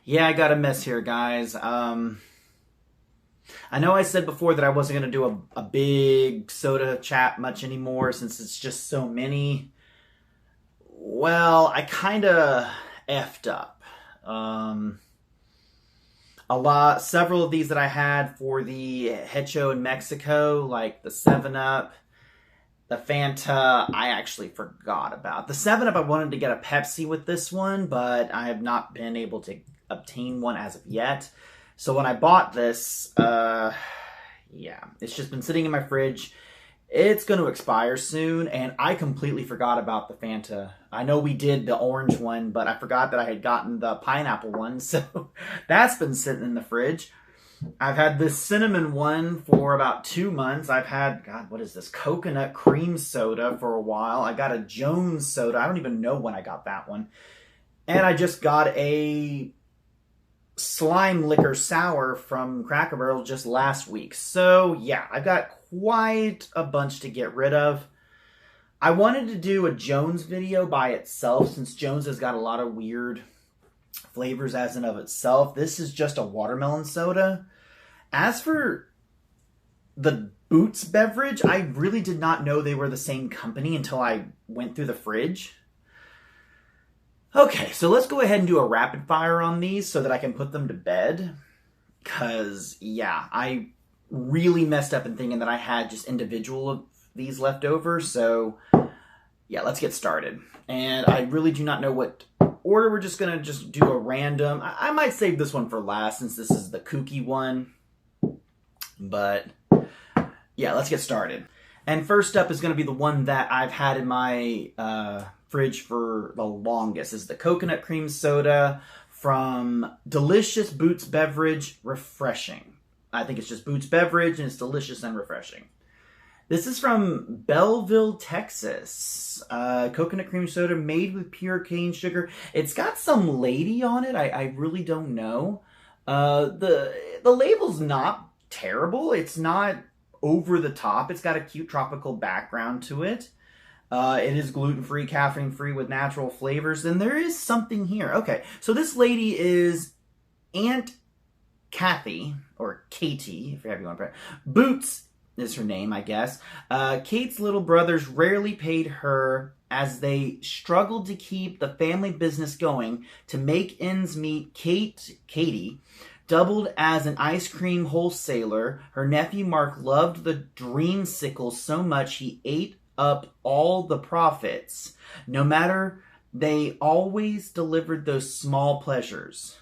Yeah, I got a mess here, guys. I know I said before that I wasn't going to do a big soda chat much anymore since it's just so many. Well, I kind of effed up. Several of these that I had for the Hecho in Mexico, like the 7 Up, the Fanta, I actually forgot about. The 7 Up, I wanted to get a Pepsi with this one, but I have not been able to obtain one as of yet. So when I bought this, yeah, it's just been sitting in my fridge. It's going to expire soon, and I completely forgot about the Fanta. I know we did the orange one, but I forgot that I had gotten the pineapple one, so that's been sitting in the fridge. I've had this cinnamon one for about 2 months. I've had, God, what is this? Coconut cream soda for a while. I got a Jones soda. I don't even know when I got that one. And I just got a slime liquor sour from Cracker Barrel just last week. So, yeah, I've got quite a bunch to get rid of. I wanted to do a Jones video by itself since Jones has got a lot of weird flavors as in of itself. This is just a watermelon soda. As for the Boots beverage, I really did not know they were the same company until I went through the fridge. Okay, so let's go ahead and do a rapid fire on these so that I can put them to bed. Because, yeah, I really messed up in thinking that I had just individual of these left over. So, yeah, let's get started. And I really do not know what order. We're just going to just do a random. I might save this one for last since this is the kooky one. But, yeah, let's get started. And first up is going to be the one that I've had in my fridge for the longest. Is the coconut cream soda from Delicious Boots Beverage Refreshing. I think it's just Boots Beverage, and it's delicious and refreshing. This is from Belleville, Texas. Coconut cream soda made with pure cane sugar. It's got some lady on it. I really don't know. The label's not terrible. It's not over the top. It's got a cute tropical background to it. It is gluten-free, caffeine-free with natural flavors. And there is something here. Okay, so this lady is Aunt Kathy, or Katie, if you want to put it. Boots is her name, I guess. Kate's little brothers rarely paid her as they struggled to keep the family business going. To make ends meet, Katie doubled as an ice cream wholesaler. Her nephew Mark loved the dreamsicles so much he ate up all the profits. No matter, they always delivered those small pleasures.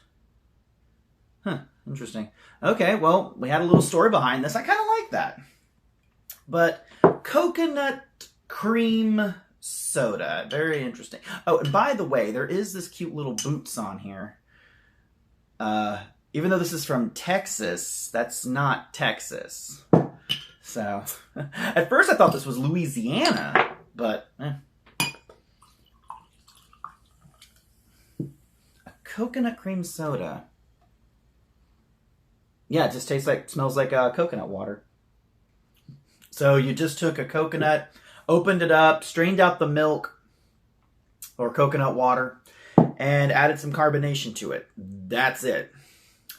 Huh, interesting. Okay, well, we had a little story behind this. I kind of like that. But coconut cream soda, very interesting. Oh, and by the way, there is this cute little Boots on here. Even though this is from Texas, that's not Texas. So, at first I thought this was Louisiana, but A coconut cream soda. Yeah, it just smells like coconut water. So you just took a coconut, opened it up, strained out the milk or coconut water, and added some carbonation to it. That's it.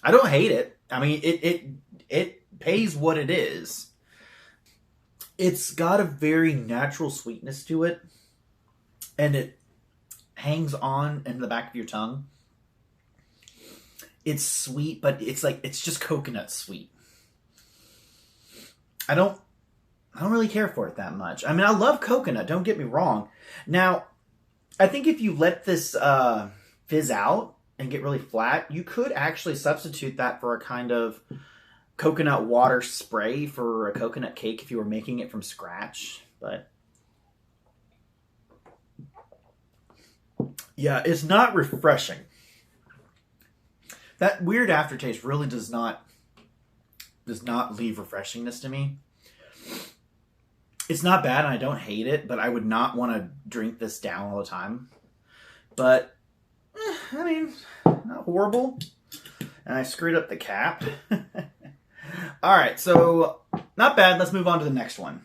I don't hate it. I mean, it pays what it is. It's got a very natural sweetness to it, and it hangs on in the back of your tongue. It's sweet, but it's just coconut sweet. I don't really care for it that much. I mean, I love coconut, don't get me wrong. Now, I think if you let this fizz out and get really flat, you could actually substitute that for a kind of coconut water spray for a coconut cake if you were making it from scratch. But yeah, it's not refreshing. That weird aftertaste really does not leave refreshingness to me. It's not bad and I don't hate it, but I would not want to drink this down all the time. But I mean, not horrible. And I screwed up the cap. All right, so not bad. Let's move on to the next one.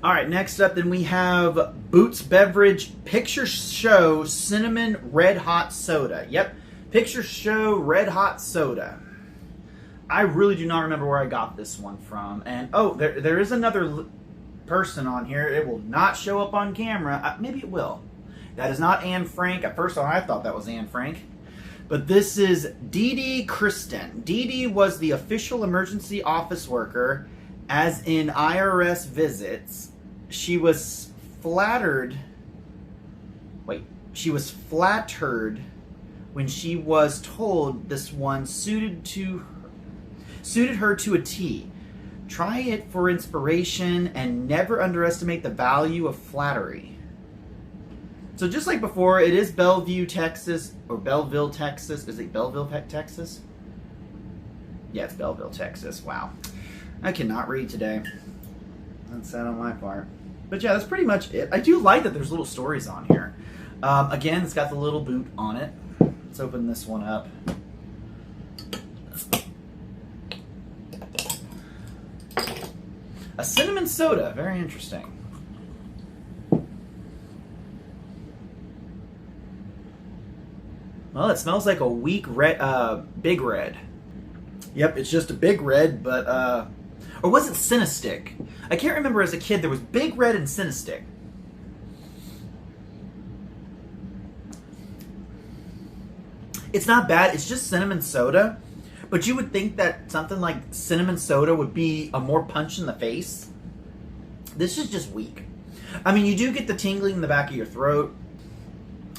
All right, next up then we have Boots Beverage Picture Show Cinnamon Red Hot Soda. Yep, Pictures show Red Hot Soda. I really do not remember where I got this one from. And, oh, there is another person on here. It will not show up on camera. Maybe it will. That is not Anne Frank. At first I thought that was Anne Frank. But this is Dee Dee Kristen. Dee Dee was the official emergency office worker, as in IRS visits. She was flattered. Wait. She was flattered when she was told this one suited her to a T. Try it for inspiration and never underestimate the value of flattery. So just like before, it is Bellevue, Texas, or Belleville, Texas. Is it Belleville, Texas? Yeah, it's Belleville, Texas. Wow. I cannot read today. That's sad on my part. But yeah, that's pretty much it. I do like that there's little stories on here. Again, it's got the little boot on it. Let's open this one up. A cinnamon soda. Very interesting. Well, it smells like a weak red, Big Red. Yep, it's just a Big Red, but, or was it Cinestick? I can't remember as a kid, there was Big Red and Cinestick. It's not bad, it's just cinnamon soda, but you would think that something like cinnamon soda would be a more punch in the face. This is just weak. I mean, you do get the tingling in the back of your throat.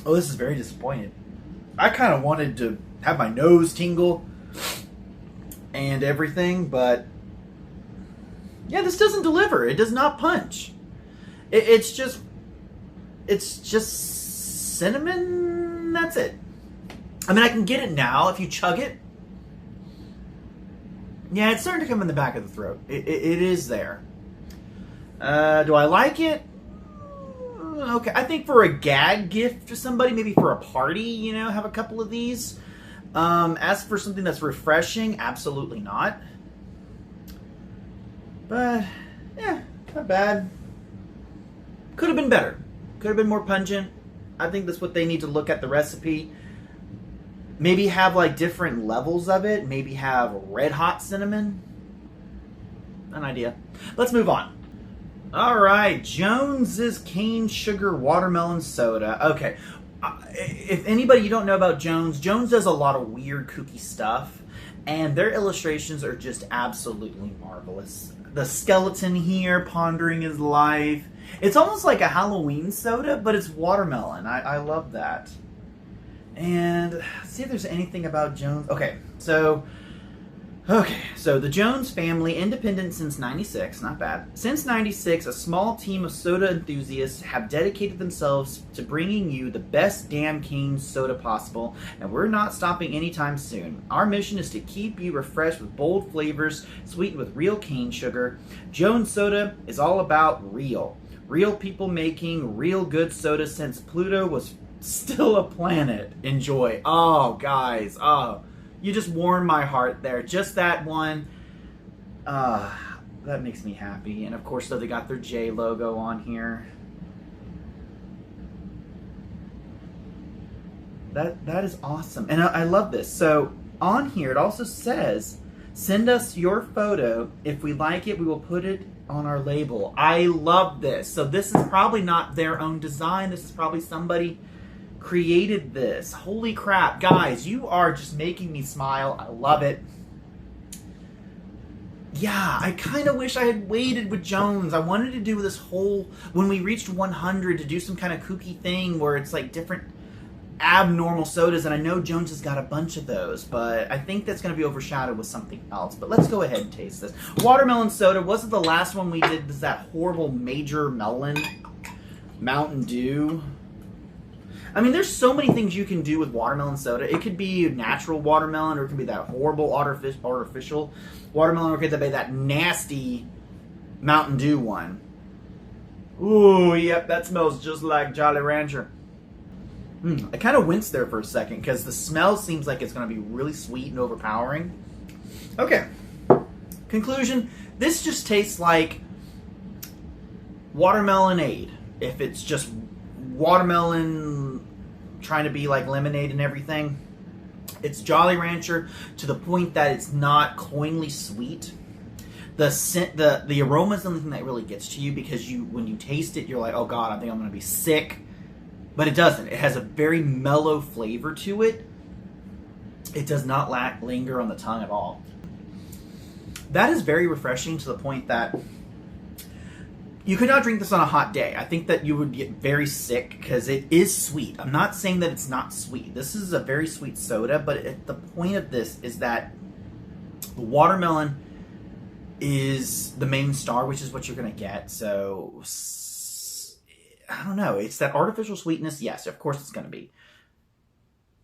Oh, this is very disappointing. I kind of wanted to have my nose tingle and everything, but yeah, this doesn't deliver. It does not punch. It's just cinnamon. That's it. I mean, I can get it now if you chug it. Yeah, it's starting to come in the back of the throat. It is there. Do I like it? Okay, I think for a gag gift to somebody, maybe for a party, you know, have a couple of these. As for something that's refreshing, absolutely not. But, yeah, not bad. Could have been better. Could have been more pungent. I think that's what they need to look at the recipe. Maybe have, like, different levels of it. Maybe have red hot cinnamon. An idea. Let's move on. All right, Jones's Cane Sugar Watermelon Soda. Okay, if anybody you don't know about Jones, Jones does a lot of weird, kooky stuff, and their illustrations are just absolutely marvelous. The skeleton here pondering his life. It's almost like a Halloween soda, but it's watermelon. I love that. And let's see if there's anything about Jones. Okay, so the Jones family, independent since 96, not bad. Since 96, a small team of soda enthusiasts have dedicated themselves to bringing you the best damn cane soda possible, and we're not stopping anytime soon. Our mission is to keep you refreshed with bold flavors, sweetened with real cane sugar. Jones Soda is all about real. Real people making real good soda since Pluto was still a planet. Enjoy. Oh, guys, oh. You just warmed my heart there. Just that one. That makes me happy. And of course, though, they got their J logo on here. That is awesome. And I love this. So on here, it also says, send us your photo. If we like it, we will put it on our label. I love this. So this is probably not their own design. This is probably somebody created this. Holy crap, guys, you are just making me smile. I love it. Yeah, I kind of wish I had waited with Jones. I wanted to do this whole, when we reached 100, to do some kind of kooky thing where it's like different abnormal sodas, and I know Jones has got a bunch of those, but I think that's going to be overshadowed with something else. But let's go ahead and taste this. Watermelon soda, wasn't the last one we did, was that horrible Major Melon Mountain Dew? I mean, there's so many things you can do with watermelon soda. It could be natural watermelon, or it could be that horrible artificial watermelon, or it could be that nasty Mountain Dew one. Ooh, yep, that smells just like Jolly Rancher. I kind of winced there for a second, because the smell seems like it's going to be really sweet and overpowering. Okay. Conclusion, this just tastes like watermelonade. If it's just watermelon trying to be like lemonade and everything. It's Jolly Rancher to the point that it's not cloyingly sweet. The aroma is the only thing that really gets to you, because when you taste it, you're like, oh god, I think I'm going to be sick. But it doesn't. It has a very mellow flavor to it. It does not linger on the tongue at all. That is very refreshing to the point that you could not drink this on a hot day. I think that you would get very sick because it is sweet. I'm not saying that it's not sweet. This is a very sweet soda, but the point of this is that the watermelon is the main star, which is what you're going to get. So, I don't know. It's that artificial sweetness. Yes, of course it's going to be.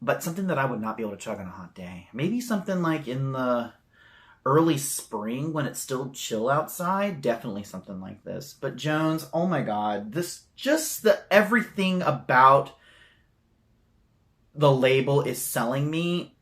But something that I would not be able to chug on a hot day. Maybe something like in the early spring when it's still chill outside. Definitely something like this. But Jones, oh my god. Everything about the label is selling me.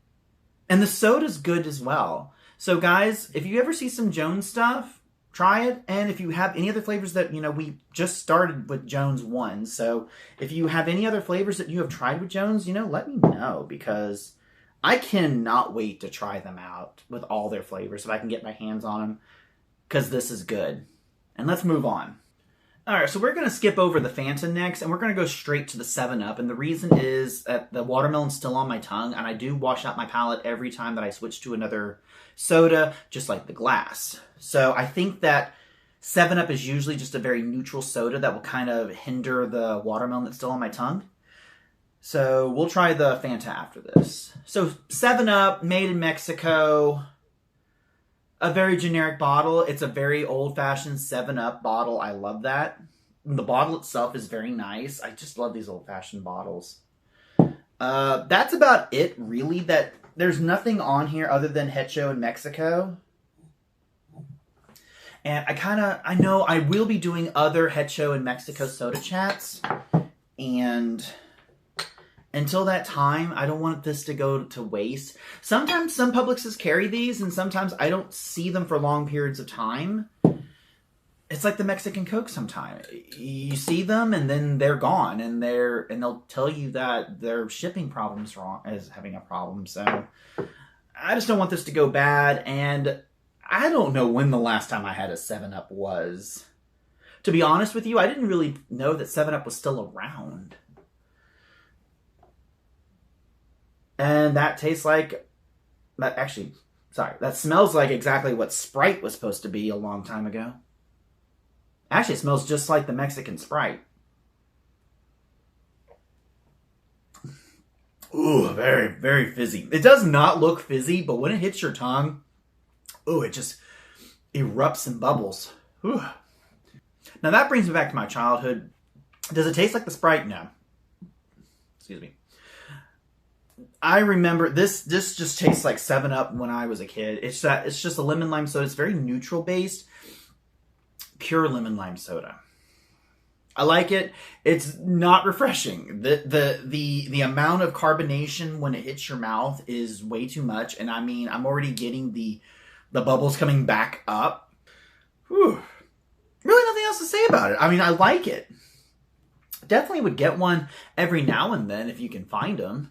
And the soda's good as well. So guys, if you ever see some Jones stuff, try it. And if you have any other flavors that, we just started with Jones 1. So if you have any other flavors that you have tried with Jones, let me know, because I cannot wait to try them out with all their flavors if I can get my hands on them, because this is good. And let's move on. All right, so we're going to skip over the Fanta next, and we're going to go straight to the 7-Up. And the reason is that the watermelon's still on my tongue, and I do wash out my palate every time that I switch to another soda, just like the glass. So I think that 7-Up is usually just a very neutral soda that will kind of hinder the watermelon that's still on my tongue. So we'll try the Fanta after this. So 7-Up, made in Mexico. A very generic bottle. It's a very old-fashioned 7-Up bottle. I love that. And the bottle itself is very nice. I just love these old-fashioned bottles. That's about it, really. There's nothing on here other than Head Show in Mexico. And I know I will be doing other Head Show in Mexico soda chats. And until that time, I don't want this to go to waste. Sometimes some Publixes carry these, and sometimes I don't see them for long periods of time. It's like the Mexican Coke sometimes. You see them, and then they're gone, and they'll tell you that their shipping problem's wrong, is having a problem. So I just don't want this to go bad, and I don't know when the last time I had a 7-Up was. To be honest with you, I didn't really know that 7-Up was still around. And that tastes like, that smells like exactly what Sprite was supposed to be a long time ago. Actually, it smells just like the Mexican Sprite. Ooh, very, very fizzy. It does not look fizzy, but when it hits your tongue, ooh, it just erupts and bubbles. Ooh. Now that brings me back to my childhood. Does it taste like the Sprite? No. Excuse me. I remember this just tastes like 7-Up when I was a kid. It's just a lemon lime soda. It's very neutral based. Pure lemon lime soda. I like it. It's not refreshing. The amount of carbonation when it hits your mouth is way too much. And I mean, I'm already getting the bubbles coming back up. Whew. Really nothing else to say about it. I mean, I like it. Definitely would get one every now and then if you can find them.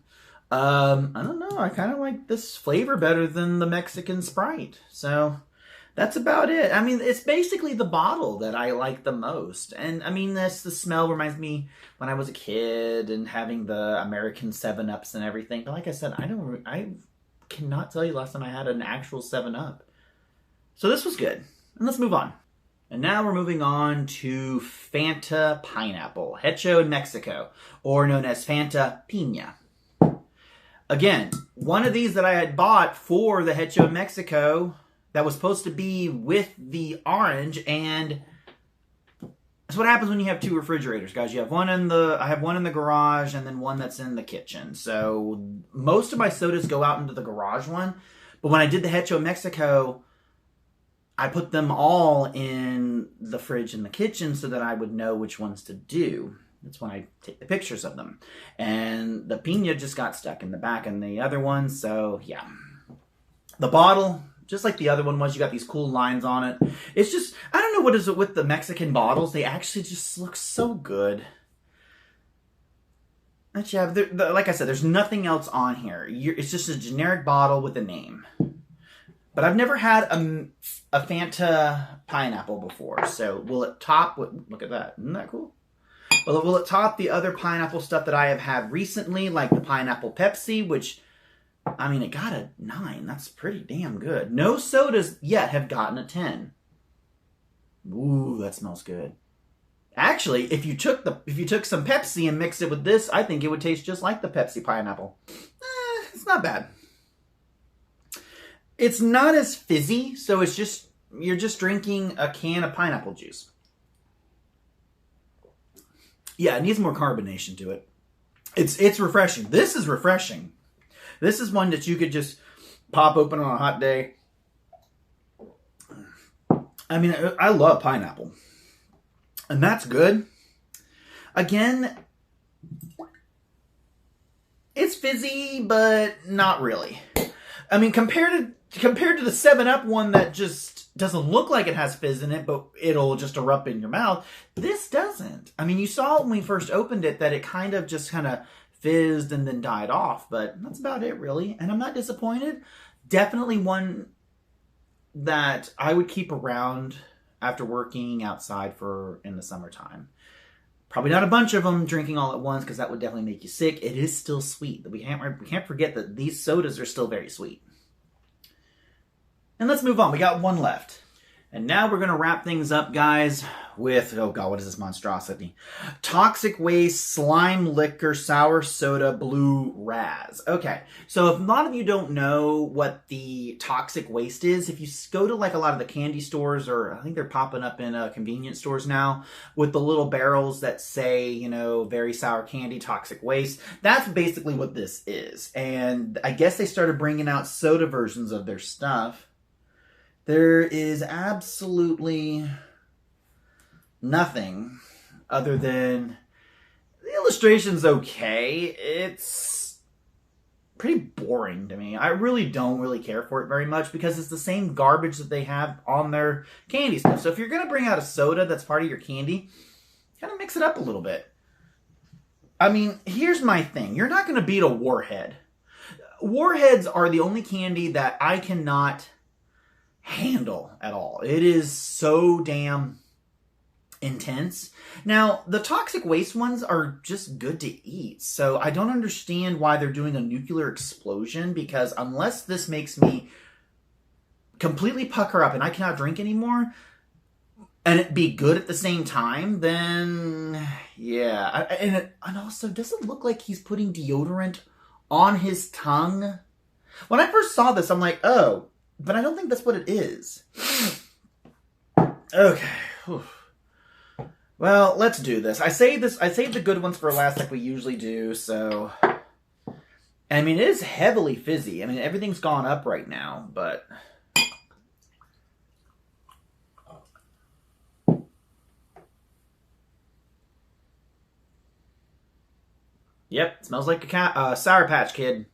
I don't know. I kind of like this flavor better than the Mexican Sprite. So that's about it. I mean, it's basically the bottle that I like the most. And I mean, the smell reminds me when I was a kid and having the American 7-Ups and everything. But like I said, I cannot tell you last time I had an actual 7-Up. So this was good. And let's move on. And now we're moving on to Fanta Pineapple, Head Show in Mexico, or known as Fanta Piña. Again, one of these that I had bought for the Head Show in Mexico that was supposed to be with the orange, and that's what happens when you have two refrigerators, guys. I have one in the garage and then one that's in the kitchen. So most of my sodas go out into the garage one, but when I did the Head Show in Mexico, I put them all in the fridge in the kitchen so that I would know which ones to do. That's when I take the pictures of them. And the piña just got stuck in the back and the other one, so yeah. The bottle, just like the other one was, you got these cool lines on it. It's just, I don't know what is it with the Mexican bottles. They actually just look so good. Actually, like I said, there's nothing else on here. It's just a generic bottle with a name. But I've never had a Fanta pineapple before. So will it top? Look at that. Isn't that cool? Well, will it top the other pineapple stuff that I have had recently, like the pineapple Pepsi, which, I mean, it got a 9. That's pretty damn good. No sodas yet have gotten a 10. Ooh, that smells good. Actually, if you took some Pepsi and mixed it with this, I think it would taste just like the Pepsi pineapple. It's not bad. It's not as fizzy, so you're just drinking a can of pineapple juice. Yeah, it needs more carbonation to it. It's refreshing. This is refreshing. This is one that you could just pop open on a hot day. I mean, I love pineapple. And that's good. Again, it's fizzy, but not really. I mean, compared to the 7-Up one that just doesn't look like it has fizz in it, but it'll just erupt in your mouth, this doesn't. I mean, you saw when we first opened it that it kind of fizzed and then died off, but that's about it, really. And I'm not disappointed. Definitely one that I would keep around after working outside in the summertime. Probably not a bunch of them drinking all at once, because that would definitely make you sick. It is still sweet. We can't forget that these sodas are still very sweet. And let's move on. We got one left. And now we're going to wrap things up, guys, with, oh God, what is this monstrosity? Toxic Waste Slime Liquor Sour Soda Blue Raz. Okay, so if a lot of you don't know what the toxic waste is, if you go to like a lot of the candy stores, or I think they're popping up in convenience stores now, with the little barrels that say, you know, very sour candy, toxic waste, that's basically what this is. And I guess they started bringing out soda versions of their stuff. There is absolutely nothing other than the illustration's okay. It's pretty boring to me. I really don't care for it very much, because it's the same garbage that they have on their candy stuff. So if you're going to bring out a soda that's part of your candy, kind of mix it up a little bit. I mean, here's my thing. You're not going to beat a Warhead. Warheads are the only candy that I cannot handle at all. It is so damn intense. Now, the toxic waste ones are just good to eat, so I don't understand why they're doing a nuclear explosion, because unless this makes me completely pucker up and I cannot drink anymore, and it be good at the same time, then yeah. And also, does it look like he's putting deodorant on his tongue? When I first saw this, I'm like, oh, but I don't think that's what it is. Okay. Whew. Well, let's do this. I saved the good ones for last, like we usually do, so. I mean, it is heavily fizzy. I mean, everything's gone up right now, but. Yep, smells like a Sour Patch Kid.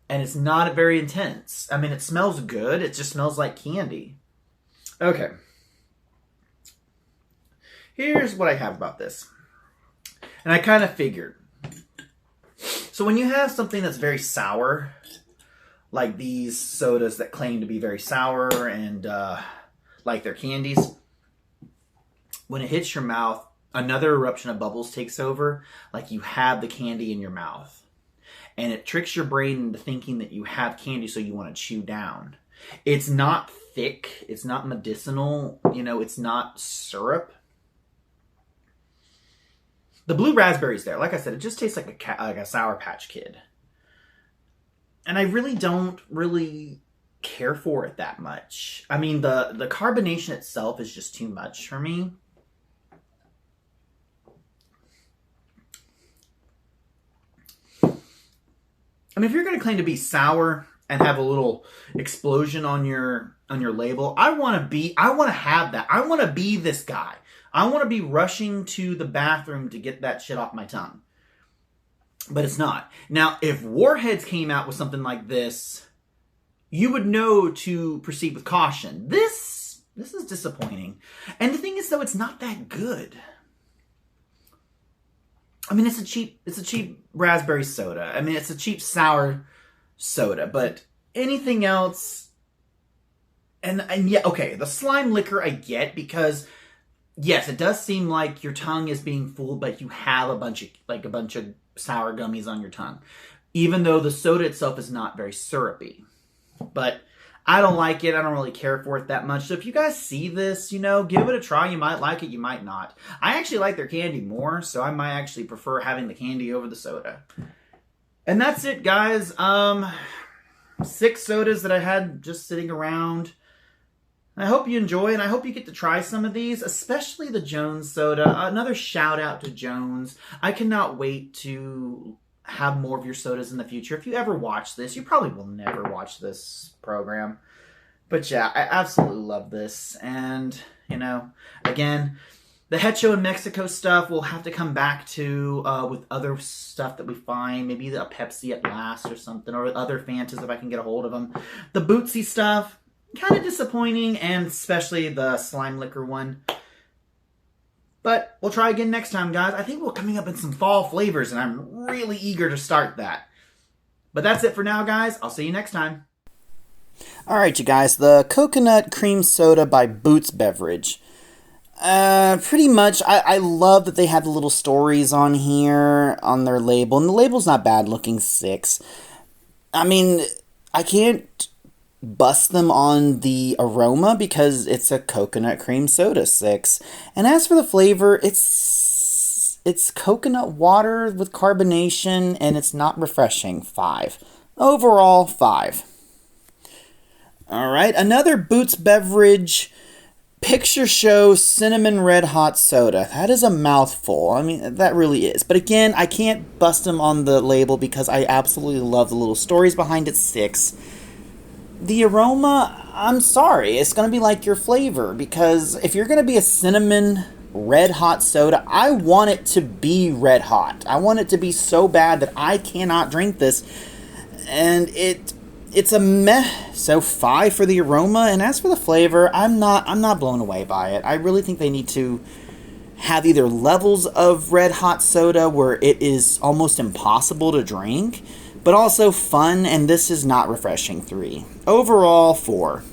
And it's not very intense. I mean, it smells good. It just smells like candy. Okay. Here's what I have about this. And I kind of figured. So when you have something that's very sour, like these sodas that claim to be very sour and like they're candies, when it hits your mouth, another eruption of bubbles takes over, like you have the candy in your mouth. And it tricks your brain into thinking that you have candy, so you want to chew down. It's not thick. It's not medicinal. You know, it's not syrup. The blue raspberry's there. Like I said, it just tastes like a Sour Patch Kid. And I really don't care for it that much. I mean, the carbonation itself is just too much for me. I mean, if you're going to claim to be sour and have a little explosion on your label, I want to have that. I want to be this guy. I want to be rushing to the bathroom to get that shit off my tongue. But it's not. Now, if Warheads came out with something like this, you would know to proceed with caution. This is disappointing. And the thing is, though, it's not that good. I mean, it's a cheap raspberry soda. I mean, it's a cheap sour soda, but anything else, and yeah, okay, the slime liquor I get because yes, it does seem like your tongue is being fooled, but you have a bunch of sour gummies on your tongue, even though the soda itself is not very syrupy. But I don't like it. I don't really care for it that much. So if you guys see this, give it a try. You might like it. You might not. I actually like their candy more, so I might actually prefer having the candy over the soda. And that's it, guys. 6 sodas that I had just sitting around. I hope you enjoy, and I hope you get to try some of these, especially the Jones soda. Another shout out to Jones. I cannot wait to have more of your sodas in the future. If you ever watch this, you probably will never watch this program. But yeah, I absolutely love this. And, again, the Hecho in Mexico stuff we'll have to come back to with other stuff that we find. Maybe a Pepsi at last or something, or other Fantas if I can get a hold of them. The Bootsy stuff, kind of disappointing, and especially the slime liquor one. But we'll try again next time, guys. I think we're coming up in some fall flavors, and I'm really eager to start that. But that's it for now, guys. I'll see you next time. Alright, you guys. The Coconut Cream Soda by Boots Beverage. Pretty much, I love that they have the little stories on here, on their label. And the label's not bad looking, 6. I mean, I can't bust them on the aroma because it's a coconut cream soda, 6. And as for the flavor, it's coconut water with carbonation, and it's not refreshing, 5. Overall, 5. Alright, another Boots Beverage Picture Show Cinnamon Red Hot Soda. That is a mouthful. I mean, that really is. But again, I can't bust them on the label because I absolutely love the little stories behind it, 6. The aroma, I'm sorry, it's going to be like your flavor, because if you're going to be a cinnamon red hot soda, I want it to be red hot. I want it to be so bad that I cannot drink this, and it's a meh. So 5 for the aroma, and as for the flavor, I'm not blown away by it. I really think they need to have either levels of red hot soda where it is almost impossible to drink, but also fun, and this is not refreshing, 3. Overall, 4.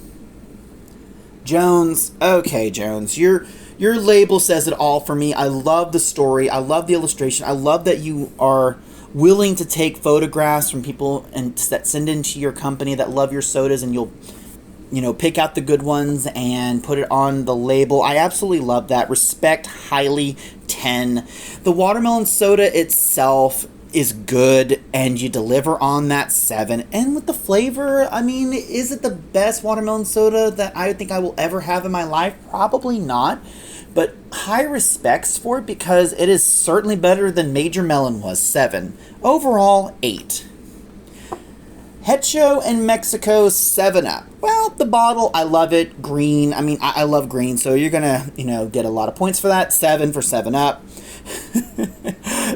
Jones, okay, Jones, your label says it all for me. I love the story. I love the illustration. I love that you are willing to take photographs from people and that send into your company that love your sodas, and you'll pick out the good ones and put it on the label. I absolutely love that. Respect, highly, 10. The watermelon soda itself is good, and you deliver on that, 7. And with the flavor, I mean, is it the best watermelon soda that I think I will ever have in my life? Probably not, but high respects for it because it is certainly better than Major Melon was, 7. Overall, 8. Hecho in Mexico 7-Up. Well, the bottle, I love it. Green. I mean, I love green, so you're gonna, get a lot of points for that. 7 for 7-Up.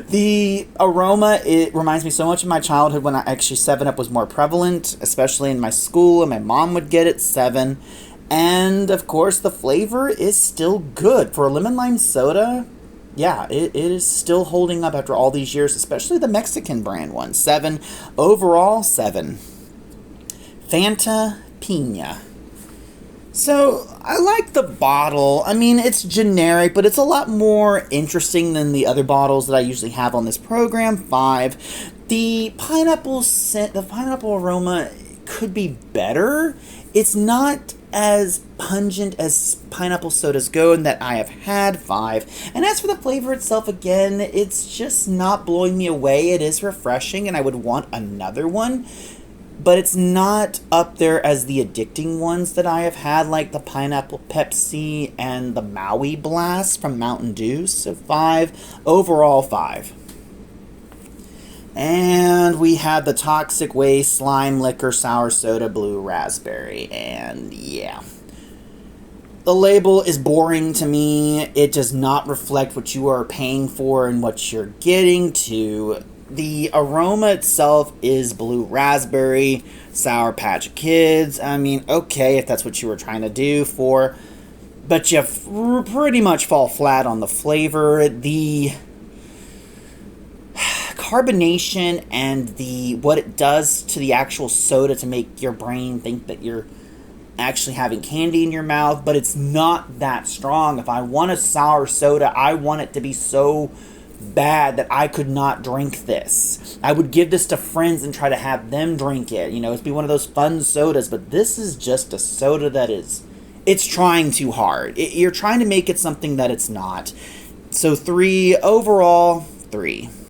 The aroma, it reminds me so much of my childhood when 7-Up was more prevalent, especially in my school, and my mom would get it, 7. And, of course, the flavor is still good. For a lemon lime soda, yeah, it is still holding up after all these years, especially the Mexican brand one, 7. Overall, 7. Fanta Pina. So, I like the bottle. I mean, it's generic, but it's a lot more interesting than the other bottles that I usually have on this program, 5. The pineapple scent, the pineapple aroma could be better. It's not as pungent as pineapple sodas go and that I have had, 5. And as for the flavor itself, again, it's just not blowing me away. It is refreshing, and I would want another one. But it's not up there as the addicting ones that I have had, like the Pineapple Pepsi and the Maui Blast from Mountain Dew. So 5. Overall, 5. And we have the Toxic Waste Slime Liquor Sour Soda Blue Raspberry. And yeah. The label is boring to me. It does not reflect what you are paying for and what you're getting to. The aroma itself is blue raspberry, Sour Patch Kids. I mean, okay, if that's what you were trying to do for, but you pretty much fall flat on the flavor. The carbonation and the what it does to the actual soda to make your brain think that you're actually having candy in your mouth, but it's not that strong. If I want a sour soda, I want it to be so bad that I could not drink this. I would give this to friends and try to have them drink it. You know, it'd be one of those fun sodas, but this is just a soda that it's trying too hard. You're trying to make it something that it's not. So 3 overall, 3.